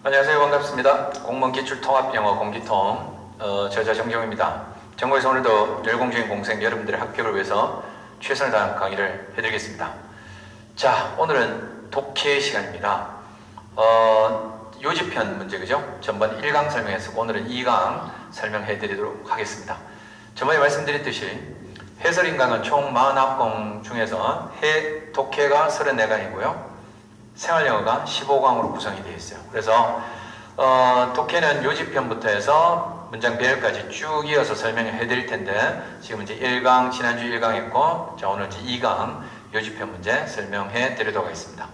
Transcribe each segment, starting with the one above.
안녕하세요. 반갑습니다. 공무원 기출통합영어 공기통 저자 정경입니다. 정부에서 오늘도 열공주인 공생 여러분들의 합격을 위해서 최선을 다한 강의를 해드리겠습니다. 자, 오늘은 독해 시간입니다. 요지편 문제, 그죠? 전번 1강 설명했었고 오늘은 2강 설명해드리도록 하겠습니다. 전번에 말씀드렸듯이 해설인강은 총 49강 중에서 독해가 34강이고요. 생활영어가 15강으로 구성이 되어 있어요. 그래서 독해는 요지편부터 해서 문장 배열까지 쭉 이어서 설명을 해드릴 텐데 지금 이제 1강, 지난주 1강 했고 자, 오늘 이제 2강 요지편 문제 설명해 드리도록 하겠습니다.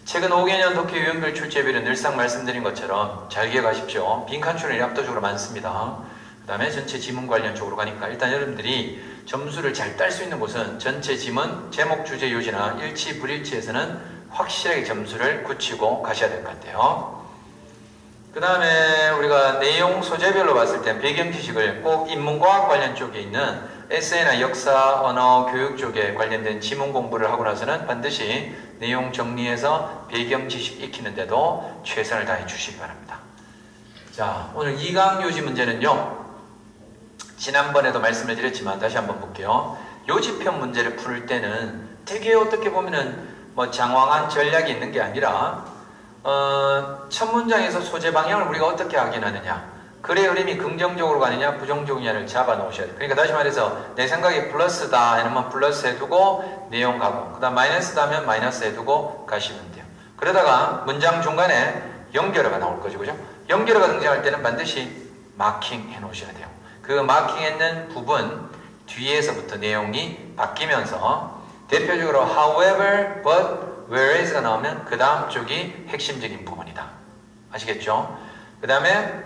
최근 5개년 독해 유형별 출제비는 늘상 말씀드린 것처럼 잘 기억하십시오. 빈칸 출연이 압도적으로 많습니다. 그 다음에 전체 지문 관련 쪽으로 가니까 일단 여러분들이 점수를 잘 딸 수 있는 곳은 전체 지문, 제목, 주제, 요지나 일치, 불일치에서는 확실하게 점수를 굳히고 가셔야 될 것 같아요. 그 다음에 우리가 내용 소재별로 봤을 때 배경 지식을 꼭 인문과학 관련 쪽에 있는 에세이나 역사, 언어, 교육 쪽에 관련된 지문 공부를 하고 나서는 반드시 내용 정리해서 배경 지식 익히는데도 최선을 다해 주시기 바랍니다. 자, 오늘 2강 요지 문제는요. 지난번에도 말씀을 드렸지만 다시 한번 볼게요. 요지편 문제를 풀 때는 되게 어떻게 보면은 장황한 전략이 있는 게 아니라 첫 문장에서 소재 방향을 우리가 어떻게 확인하느냐, 글의 흐름이 긍정적으로 가느냐 부정적이냐를 잡아 놓으셔야 돼요. 그러니까 다시 말해서 내 생각이 플러스다 하면 플러스 해두고 내용 가고, 그 다음 마이너스다 하면 마이너스 해두고 가시면 돼요. 그러다가 문장 중간에 연결어가 나올 거죠, 그죠? 연결어가 등장할 때는 반드시 마킹 해 놓으셔야 돼요. 그 마킹했는 부분 뒤에서부터 내용이 바뀌면서 대표적으로 however, but, whereas가 나오면 그 다음 쪽이 핵심적인 부분이다. 아시겠죠? 그 다음에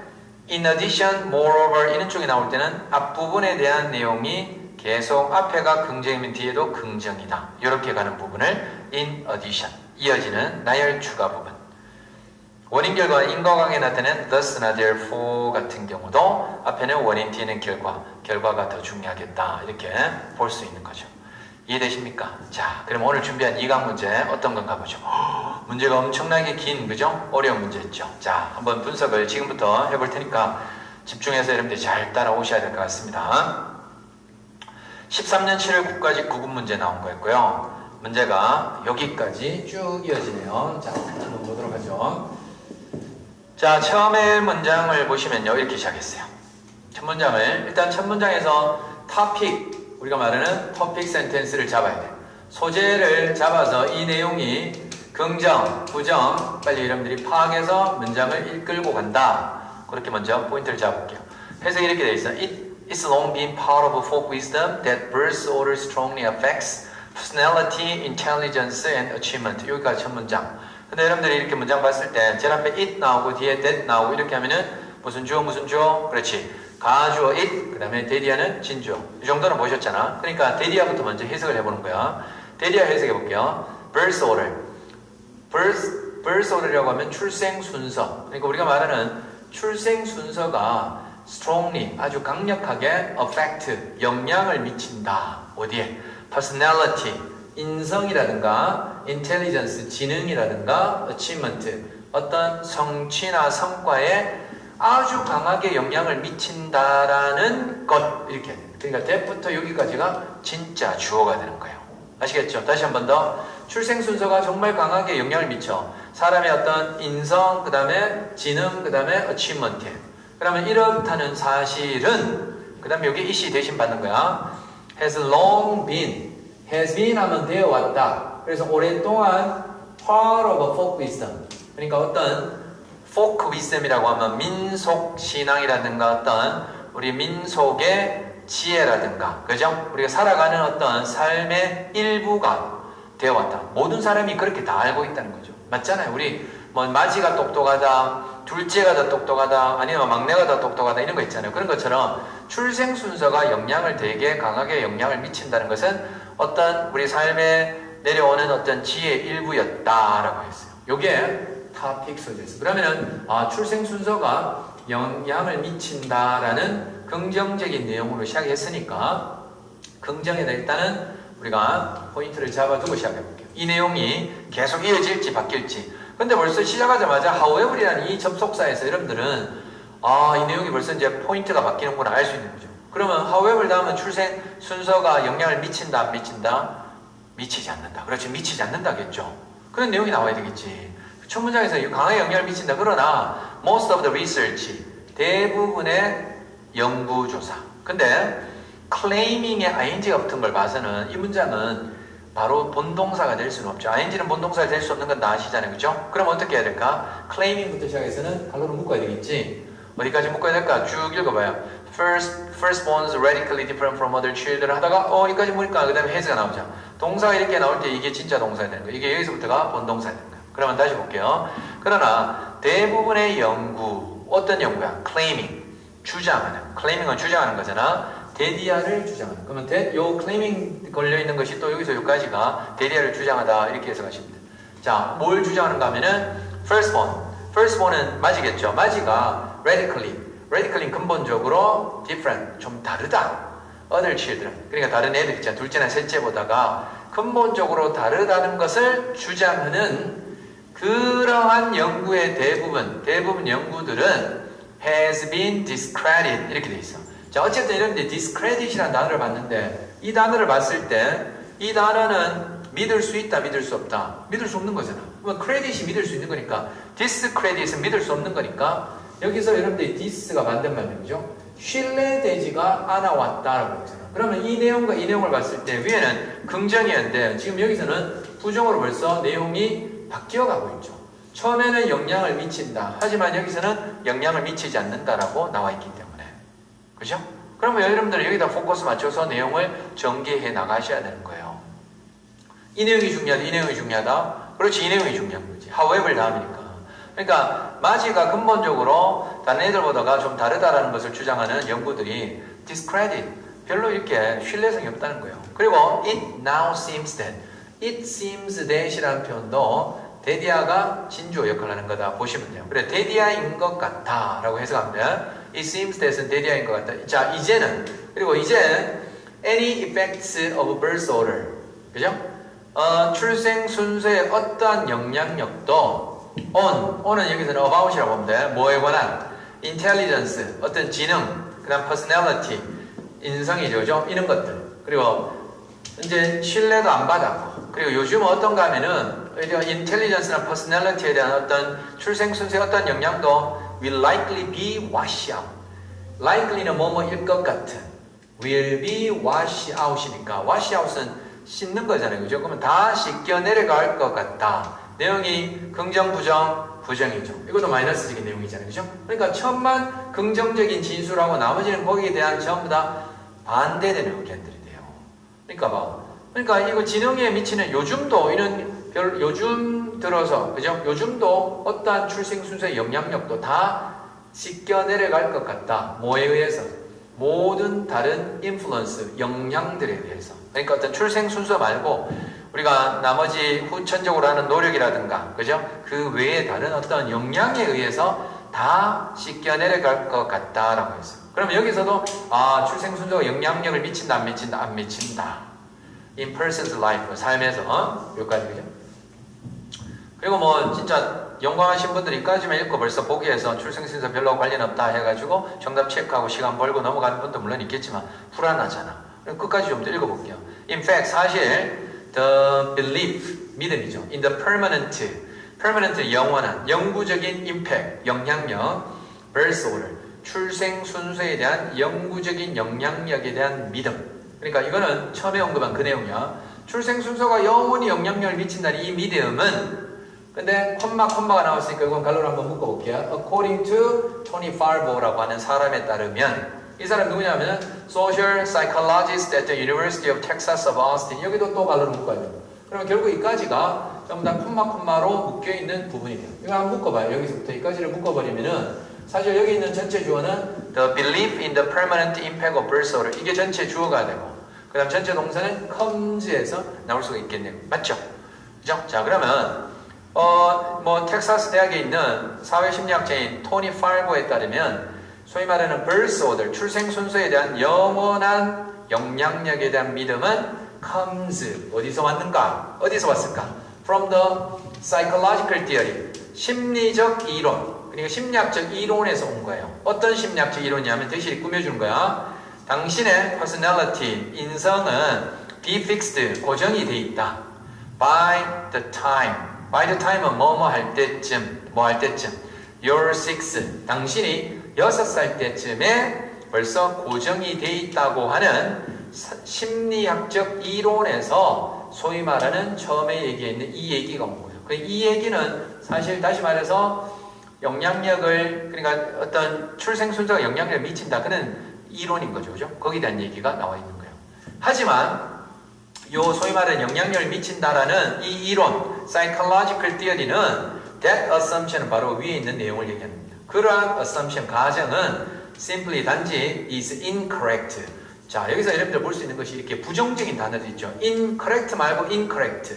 in addition, moreover 이런 쪽이 나올 때는 앞부분에 대한 내용이 계속 앞에가 긍정이면 뒤에도 긍정이다. 이렇게 가는 부분을 in addition, 이어지는 나열 추가 부분. 원인, 결과, 인과관계 나타낸 thus나 therefore 같은 경우도 앞에는 원인, 뒤에는 결과, 결과가 더 중요하겠다. 이렇게 볼 수 있는 거죠. 이해되십니까? 자, 그럼 오늘 준비한 2강 문제 어떤 건가 보죠. 문제가 엄청나게 긴, 그죠? 어려운 문제였죠. 자, 한번 분석을 지금부터 해볼 테니까 집중해서 여러분들이 잘 따라오셔야 될 것 같습니다. 13년 7월 국가직 구분 문제 나온 거였고요. 문제가 여기까지 쭉 이어지네요. 자, 한번 보도록 하죠. 자, 처음에 문장을 보시면요. 이렇게 시작했어요. 첫 문장을, 일단 첫 문장에서 topic, 우리가 말하는 토픽 센텐스를 잡아야 돼. 소재를 잡아서 이 내용이 긍정, 부정, 빨리 여러분들이 파악해서 문장을 이끌고 간다. 그렇게 먼저 포인트를 잡을게요. 해석이 이렇게 되어 있어. It's long been part of folk wisdom that birth order strongly affects personality, intelligence, and achievement. 여기까지 첫 문장. 근데 여러분들이 이렇게 문장 봤을 때 제일 앞에 it 나오고 뒤에 that 나오고 이렇게 하면은 무슨 주어 무슨 주어? 그렇지. 가주어 it, 그 다음에 데디아는 진주어. 이 정도는 보셨잖아. 그러니까 데디아부터 먼저 해석을 해보는 거야. 데디아 해석해 볼게요. birth order. birth order이라고 하면 출생 순서. 그러니까 우리가 말하는 출생 순서가 strongly, 아주 강력하게 affect, 영향을 미친다. 어디에? personality, 인성이라든가 intelligence, 지능이라든가 achievement, 어떤 성취나 성과에 아주 강하게 영향을 미친다라는 것, 이렇게. 그러니까 that부터 여기까지가 진짜 주어가 되는 거예요. 아시겠죠? 다시 한 번 더. 출생 순서가 정말 강하게 영향을 미쳐. 사람의 어떤 인성, 그 다음에 지능, 그 다음에 achievement에. 그러면 이렇다는 사실은, 그 다음에 여기 이시 대신 받는 거야. has long been. has been 하면 되어 왔다. 그래서 오랫동안 part of a folk wisdom. 그러니까 어떤 folk wisdom이라고 하면 민속 신앙이라든가 어떤 우리 민속의 지혜라든가, 그죠? 우리가 살아가는 어떤 삶의 일부가 되어왔다. 모든 사람이 그렇게 다 알고 있다는 거죠. 맞잖아요. 우리 마지가 똑똑하다, 둘째가 더 똑똑하다, 아니면 막내가 더 똑똑하다 이런 거 있잖아요. 그런 것처럼 출생 순서가 영향을 되게 강하게 영향을 미친다는 것은 어떤 우리 삶에 내려오는 어떤 지혜의 일부였다라고 했어요. 요게 topic 소재에서. 그러면은 출생 순서가 영향을 미친다라는 긍정적인 내용으로 시작했으니까 긍정에다 일단은 우리가 포인트를 잡아두고 시작해볼게요. 이 내용이 계속 이어질지 바뀔지 근데 벌써 시작하자마자 however이라는 이 접속사에서 여러분들은 이 내용이 벌써 이제 포인트가 바뀌는구나 알 수 있는 거죠. 그러면 however 다음은 출생 순서가 영향을 미친다 안 미친다? 미치지 않는다. 그렇지, 미치지 않는다겠죠. 그런 내용이 나와야 되겠지. 첫 문장에서 강하게 영향을 미친다. 그러나 most of the research, 대부분의 연구조사. 근데 claiming에 ing가 붙은 걸 봐서는 이 문장은 바로 본동사가 될 수는 없죠. ing는 본동사가 될 수 없는 건 다 아시잖아요. 그죠? 그럼 어떻게 해야 될까? claiming부터 시작해서는 갈로를 묶어야 되겠지. 어디까지 묶어야 될까? 쭉 읽어봐요. Firstborn is radically different from other children 하다가 여기까지 보니까 그 다음에 has가 나오죠. 동사가 이렇게 나올 때 이게 진짜 동사가 되는 거예요. 이게 여기서부터가 본동사가 되는 거예요. 그러면 다시 볼게요. 그러나 대부분의 연구, 어떤 연구야? claiming, 주장하는. claiming은 주장하는 거잖아. 데디아를 주장하는. 그러면 요 claiming 걸려있는 것이 또 여기서 여기까지가 데디아를 주장하다 이렇게 해석하시면 돼요. 자, 뭘 주장하는가 하면은 firstborn은 맞이겠죠. 맞이가 radically 근본적으로 different, 좀 다르다. other children, 그러니까 다른 애들 있잖아. 둘째나 셋째보다가 근본적으로 다르다는 것을 주장하는 그러한 연구의 대부분 연구들은 has been discredited 이렇게 돼 있어. 자, 어쨌든 이런데 discredit이라는 단어를 봤는데 이 단어를 봤을 때 이 단어는 믿을 수 있다, 믿을 수 없다. 믿을 수 없는 거잖아. 그러면 credit이 믿을 수 있는 거니까 discredit은 믿을 수 없는 거니까 여기서 여러분들이 this가 반대말이죠. 신뢰되지가 않아왔다라고 했잖아. 그러면 이 내용과 이 내용을 봤을 때 위에는 긍정이었는데 지금 여기서는 부정으로 벌써 내용이 바뀌어가고 있죠. 처음에는 영향을 미친다. 하지만 여기서는 영향을 미치지 않는다라고 나와 있기 때문에. 그죠? 그러면 여러분들은 여기다 포커스 맞춰서 내용을 전개해 나가셔야 되는 거예요. 이 내용이 중요하다, 이 내용이 중요하다. 그렇지, 이 내용이 중요한 거지. however 다음이니까. 그러니까 마지가 근본적으로 다른 애들보다가 좀 다르다라는 것을 주장하는 연구들이 discredit, 별로 이렇게 신뢰성이 없다는 거예요. 그리고 it now seems that, it seems that이라는 표현도 데디아가 진주어 역할을 하는 거다 보시면 돼요. 그래, 데디아인 것 같다 라고 해석하면 it seems that은 데디아인 것 같다. 자, 그리고 이제 any effects of birth order, 그죠? 출생 순서의 어떠한 영향력도 on은 여기서는 about이라고 보면 돼. 뭐에 관한? intelligence, 어떤 지능, 그 다음 personality, 인성이죠, 그죠? 이런 것들. 그리고 이제 신뢰도 안 받았고, 그리고 요즘 어떤가 하면은 intelligence나 personality에 대한 어떤 출생 순서의 어떤 영향도 will likely be wash out. likely는 뭐뭐일 것 같은, will be wash out이니까 wash out은 씻는 거잖아요, 그죠? 그러면 다 씻겨 내려갈 것 같다. 내용이 긍정, 부정, 부정이죠. 이것도 마이너스적인 내용이잖아요, 그죠? 그러니까 첫만 긍정적인 진술하고 나머지는 거기에 대한 전부 다 반대되는 의견들이 돼요. 그러니까 이거 지능에 미치는 요즘도 요즘 들어서, 그죠? 요즘도 어떠한 출생 순서의 영향력도 다 씻겨 내려갈 것 같다. 뭐에 의해서? 모든 다른 인플루언스, 영향들에 대해서. 그러니까 어떤 출생 순서 말고 우리가 나머지 후천적으로 하는 노력이라든가, 그죠? 그 외에 다른 어떤 영향에 의해서 다 씻겨 내려갈 것 같다라고 했어요. 그러면 여기서도 출생 순서가 영향력을 미친다, 안 미친다, 안 미친다. In person's life, 삶에서 여기까지, 그죠? 그리고 뭐 진짜 영광하신 분들이 이까지만 읽고 벌써 보기에서 출생 순서 별로 관련 없다 해가지고 정답 체크하고 시간 벌고 넘어가는 분도 물론 있겠지만 불안하잖아. 끝까지 좀 더 읽어볼게요. In fact, 사실 the belief, 믿음이죠. In the permanent, 영원한, 영구적인 impact, 영향력, birth order, 출생 순서에 대한 영구적인 영향력에 대한 믿음. 그러니까 이거는 처음에 언급한 그 내용이야. 출생 순서가 영원히 영향력을 미친다는 이 믿음은, 근데 콤마가 나왔으니까 이건 갈로를 한번 묶어볼게요. According to Tony Farbo라고 하는 사람에 따르면, 이 사람 누구냐면 Social Psychologist at the University of Texas of Austin. 여기도 또 갈로를 묶어야 돼요. 그러면 결국 이까지가 전부 다 콤마로 묶여있는 부분이 돼요. 이거 한번 묶어봐요. 여기서부터 이까지를 묶어버리면은 사실 여기 있는 전체 주어는 The belief in the permanent impact of birth order. 이게 전체 주어가 되고, 그 다음 전체 동사는 comes에서 나올 수가 있겠네요. 맞죠? 그죠? 자, 그러면 텍사스 대학에 있는 사회심리학자인 토니 팔보에 따르면 소위 말하는 birth order, 출생 순서에 대한 영원한 영향력에 대한 믿음은 comes, 어디서 왔는가? 어디서 왔을까? from the psychological theory. 심리적 이론. 그러니까 심리학적 이론에서 온 거예요. 어떤 심리학적 이론이냐면 대실이 꾸며주는 거야. 당신의 personality, 인성은 be fixed, 고정이 돼 있다. by the time. by the time은 뭐뭐 할 때쯤, 뭐 할 때쯤. you're 6. 당신이 6살 때쯤에 벌써 고정이 돼 있다고 하는 심리학적 이론에서 소위 말하는 처음에 얘기했는 이 얘기가 온 거예요. 이 얘기는 사실 다시 말해서 영향력을, 그러니까 어떤 출생 순서가 영향력을 미친다. 그는 이론인 거죠. 그죠? 거기에 대한 얘기가 나와 있는 거예요. 하지만 요 소위 말하는 영향력을 미친다라는 이 이론, psychological theory는 that assumption은 바로 위에 있는 내용을 얘기합니다. 그러한 assumption, 가정은 simply 단지 is incorrect. 자, 여기서 여러분들 볼 수 있는 것이 이렇게 부정적인 단어도 있죠. incorrect 말고 incorrect,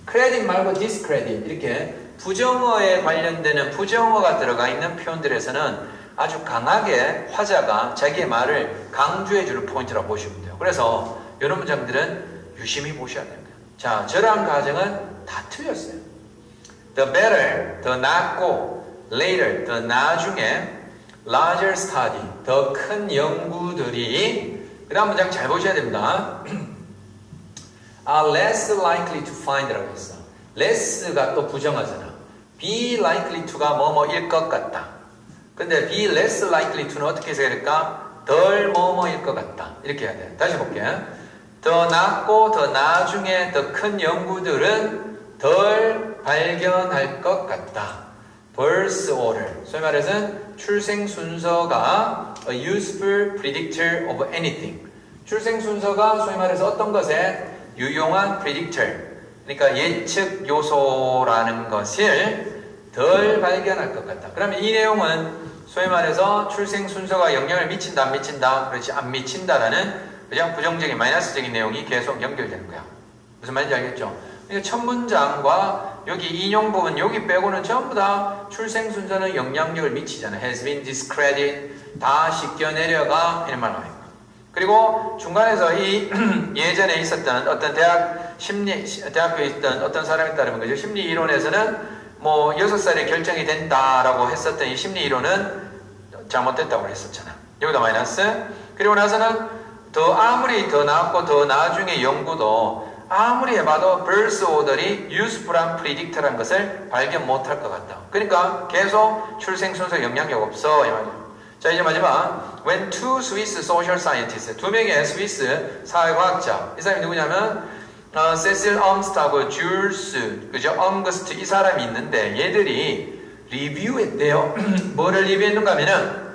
credit 말고 discredit, 이렇게 부정어에 관련되는 부정어가 들어가 있는 표현들에서는 아주 강하게 화자가 자기의 말을 강조해주는 포인트라고 보시면 돼요. 그래서 이런 문장들은 유심히 보셔야 됩니다. 자, 저러한 가정은 다 틀렸어요. The better, 더 낫고, later, 더 나중에, larger study, 더 큰 연구들이, 그 다음 문장 잘 보셔야 됩니다. are less likely to find라고 했어. less가 또 부정하잖아. be likely to가 뭐뭐일 것 같다. 근데 be less likely to는 어떻게 해석해야 될까? 덜 뭐뭐일 것 같다. 이렇게 해야 돼. 다시 볼게요. 더 낫고 더 나중에 더 큰 연구들은 덜 발견할 것 같다. birth order. 소위 말해서 출생 순서가 a useful predictor of anything. 출생 순서가 소위 말해서 어떤 것에 유용한 predictor. 그러니까 예측 요소라는 것을 덜 발견할 것 같다. 그러면 이 내용은 소위 말해서 출생 순서가 영향을 미친다, 안 미친다? 그렇지, 안 미친다라는 그냥 부정적인, 마이너스적인 내용이 계속 연결되는 거야. 무슨 말인지 알겠죠? 그러니까 첫 문장과 여기 인용 부분, 여기 빼고는 전부 다 출생 순서는 영향력을 미치잖아. has been discredited, 다 씻겨 내려가, 이런 말 나와요. 그리고 중간에서 이 예전에 있었던 어떤 대학교에 있던 어떤 사람에 따르면 그죠? 심리 이론에서는 뭐 6살에 결정이 된다라고 했었던 이 심리 이론은 잘못됐다고 했었잖아. 여기다 마이너스. 그리고 나서는 아무리 더 나았고 더 나중에 연구도 아무리 해봐도 birth order이 useful한 predictor란 것을 발견 못할 것 같다. 그러니까 계속 출생 순서 영향력 없어, 이 말이에요. 자, 이제 마지막. When two Swiss social scientists, 2명의 스위스 사회과학자, 이 사람이 누구냐면 세실 엄스트하고 줄스, 그죠? 엉거스트, 이 사람이 있는데 얘들이 리뷰했대요. 뭐를 리뷰했는가 하면은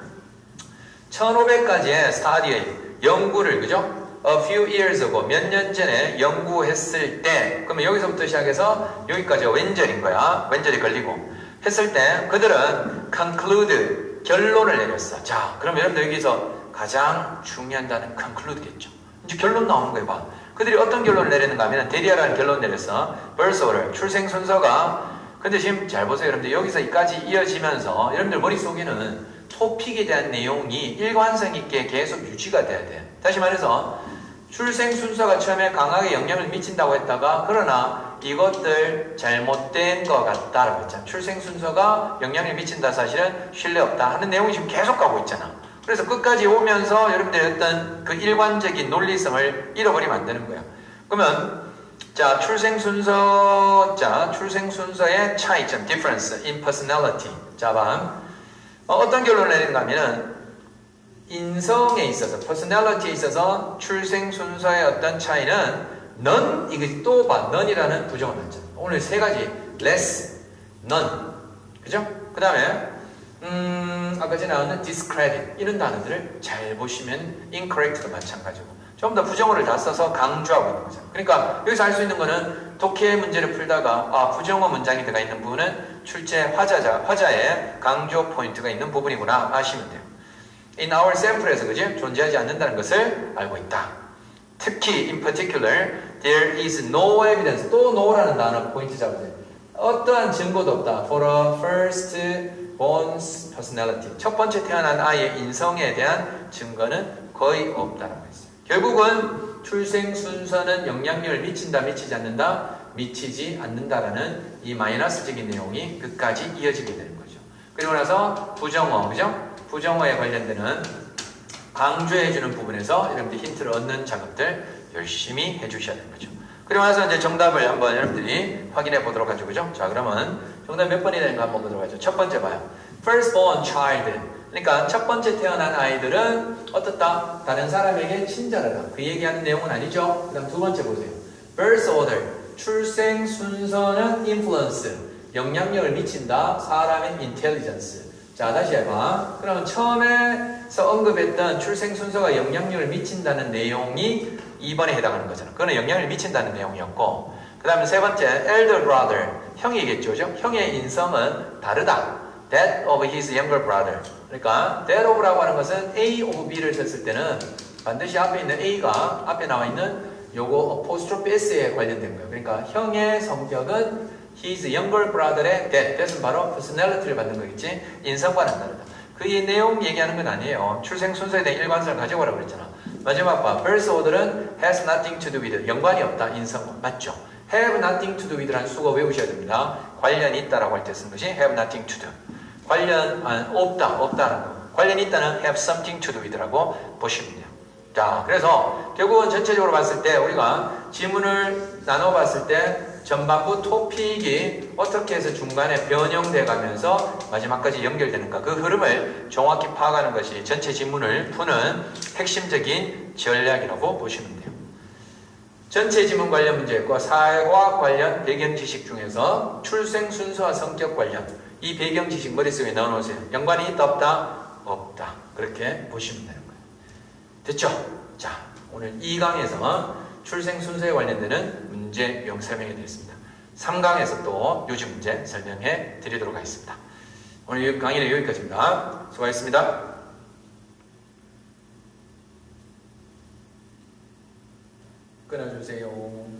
1500가지의 스타디에 연구를, 그죠? A few years ago, 몇 년 전에 연구했을 때, 그러면 여기서부터 시작해서 여기까지가 왼절인 거야. 왼절이 걸리고. 했을 때 그들은 conclude, 결론을 내렸어. 자, 그럼 여러분들 여기서 가장 중요한 단어는 conclude겠죠. 이제 결론 나오는 거예요. 봐. 그들이 어떤 결론을 내렸는가 하면 대리아라는 결론을 내렸어. birth order, 출생 순서가. 근데 지금 잘 보세요. 여러분들 여기서까지 이어지면서 여러분들 머릿속에는 토픽에 대한 내용이 일관성 있게 계속 유지가 돼야 돼. 다시 말해서 출생 순서가 처음에 강하게 영향을 미친다고 했다가 그러나 이것들 잘못된 것 같다라고 했잖아. 출생 순서가 영향을 미친다 사실은 신뢰 없다 하는 내용이 지금 계속 가고 있잖아. 그래서 끝까지 오면서 여러분들의 어떤 그 일관적인 논리성을 잃어버리면 안 되는 거야. 그러면 자, 출생 순서의 차이점, difference in personality. 자, 어떤 결론을 내린가 하면은 인성에 있어서, personality에 있어서 출생 순서의 어떤 차이는 none, 이거 또 봐, none이라는 부정을 넣었잖아. 오늘 세 가지, less, none, 그죠? 그 다음에 아까 전에 나오는 discredit, 이런 단어들을 잘 보시면 incorrect도 마찬가지고 전부 다 부정어를 다 써서 강조하고 있는 거죠. 그러니까 여기서 알 수 있는 거는 독해 문제를 풀다가 부정어 문장이 들어가 있는 부분은 출제 화자의 강조 포인트가 있는 부분이구나 아시면 돼요. In our sample에서 그지? 존재하지 않는다는 것을 알고 있다. 특히 in particular there is no evidence, 또 no라는 단어 포인트 잡으세요. 어떠한 증거도 없다. For a first born's personality, 첫 번째 태어난 아이의 인성에 대한 증거는 거의 없다라고 했어요. 결국은 출생 순서는 영향력을 미친다, 미치지 않는다? 미치지 않는다라는 이 마이너스적인 내용이 끝까지 이어지게 되는 거죠. 그리고 나서 부정어, 그죠? 부정어에 관련되는 강조해주는 부분에서 여러분들이 힌트를 얻는 작업들 열심히 해주셔야 되는 거죠. 그리고 나서 이제 정답을 한번 여러분들이 확인해 보도록 하죠. 그죠? 자, 그러면 정답 몇 번이 되는가 한번 보도록 하죠. 첫 번째 봐요. Firstborn child. 그러니까 첫 번째 태어난 아이들은 어떻다? 다른 사람에게 친절하다. 그 얘기하는 내용은 아니죠. 그 다음 두 번째 보세요. Birth order. 출생 순서는 influence. 영향력을 미친다. 사람의 intelligence. 자, 다시 해봐. 그러면 처음에서 언급했던 출생 순서가 영향력을 미친다는 내용이 2번에 해당하는 거잖아. 그거는 영향을 미친다는 내용이었고, 그 다음에 세 번째, elder brother. 형이겠죠, 그죠? 형의 인성은 다르다. That of his younger brother. 그러니까 that of라고 하는 것은 A of B를 썼을 때는 반드시 앞에 있는 A가 앞에 나와 있는 요거 apostrophe S에 관련된 거예요. 그러니까 형의 성격은 his younger brother의 that은 바로 personality를 받는 거겠지. 인성과는 다르다. 그 내용 얘기하는 건 아니에요. 출생 순서에 대한 일관성을 가져오라고 그랬잖아. 마지막 봐. birth order는 has nothing to do with. 연관이 없다. 인성과. 맞죠? have nothing to do with라는 수거 외우셔야 됩니다. 관련이 있다라고 할 때 쓴 것이 have nothing to do. 없다라는 거. 관련이 있다는 have something to do with라고 보시면 돼요. 자, 그래서 결국은 전체적으로 봤을 때 우리가 지문을 나눠봤을 때 전반부 토픽이 어떻게 해서 중간에 변형돼 가면서 마지막까지 연결되는가 그 흐름을 정확히 파악하는 것이 전체 지문을 푸는 핵심적인 전략이라고 보시면 돼요. 전체 지문 관련 문제과 사회과학 관련 배경 지식 중에서 출생 순서와 성격 관련 이 배경 지식 머릿속에 넣어놓으세요. 연관이 있다 없다? 없다. 그렇게 보시면 되는 거예요. 됐죠? 자, 오늘 2강에서 출생 순서에 관련되는 문제 유형 설명해 드렸습니다. 3강에서 또 요지 문제 설명해 드리도록 하겠습니다. 오늘 강의는 여기까지입니다. 수고하셨습니다. 끊어주세요.